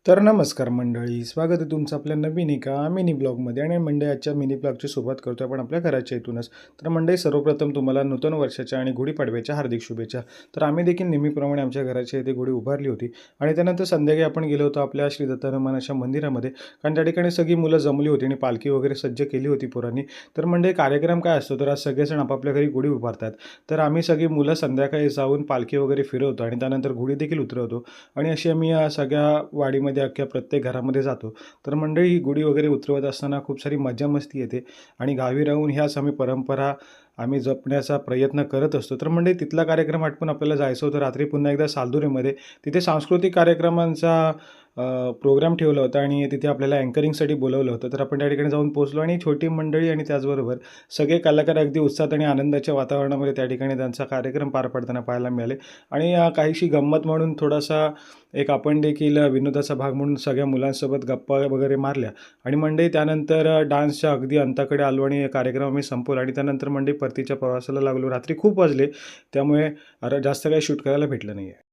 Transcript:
तर नमस्कार मंडळी, स्वागत आहे तुमचं आपल्या नवीन एका मिनी ब्लॉगमध्ये. आणि मंडळी, आजच्या मिनी ब्लॉगची सुरुवात करतो आपण आपल्या घराच्या इथूनच. तर मंडळी, सर्वप्रथम तुम्हाला नूतन वर्षाच्या आणि गुढीपाडव्याच्या हार्दिक शुभेच्छा. तर आम्ही देखील नेहमीप्रमाणे आमच्या घराच्या इथे गुढी उभारली होती आणि त्यानंतर संध्याकाळी आपण गेलो होतो आपल्या श्री दत्त हनुमानाच्या मंदिरामध्ये, कारण त्या ठिकाणी सगळी मुलं जमली होती आणि पालखी वगैरे सज्ज केली होती पोरांनी. तर मंडळी, कार्यक्रम काय असतो, तर आज सगळेजण आपापल्या घरी गुढी उभारतात. तर आम्ही सगळी मुलं संध्याकाळी जाऊन पालखी वगैरे फिरवतो आणि त्यानंतर गुढी देखील उतरवतो. आणि अशी आम्ही या सगळ्या वाडीमध्ये अख्ख्या प्रत्येक घरामध्ये जातो. तर मंडळी, ही गुढी वगैरे उतरवत असताना खूप सारी मजा मस्ती येते आणि गावी राहून ह्याच आम्ही परंपरा जपण्याचा प्रयत्न करत असतो. तर मंडळी, तिथला कार्यक्रम आटपून आपल्याला जायचं होतं रात्री पुन्हा एकदा सालदुरेमध्ये. तिथे सांस्कृतिक कार्यक्रमांचा प्रोग्राम ठेवला होता आणि तिथे आपल्याला अँकरिंगसाठी बोलावलं होतं. तर आपण त्या ठिकाणी जाऊन पोहोचलो आणि छोटी मंडळी आणि त्याचबरोबर सगळे कलाकार अगदी उत्साहात आणि आनंदाच्या वातावरणामध्ये त्या ठिकाणी त्यांचा कार्यक्रम पार पडताना पाहायला मिळाले. आणि काहीशी गंमत म्हणून थोडासा एक आपण देखील विनोदाचा भाग म्हणून सगळ्या मुलांसोबत गप्पा वगैरे मारल्या. आणि मंडळी, त्यानंतर डान्सच्या अगदी अंताकडे आलो आणि कार्यक्रम आम्ही संपवला आणि त्यानंतर मंडळी परतीच्या प्रवासाला लागलो. रात्री खूप वाजले, त्यामुळे जास्त काही शूट करायला भेटलं नाही आहे.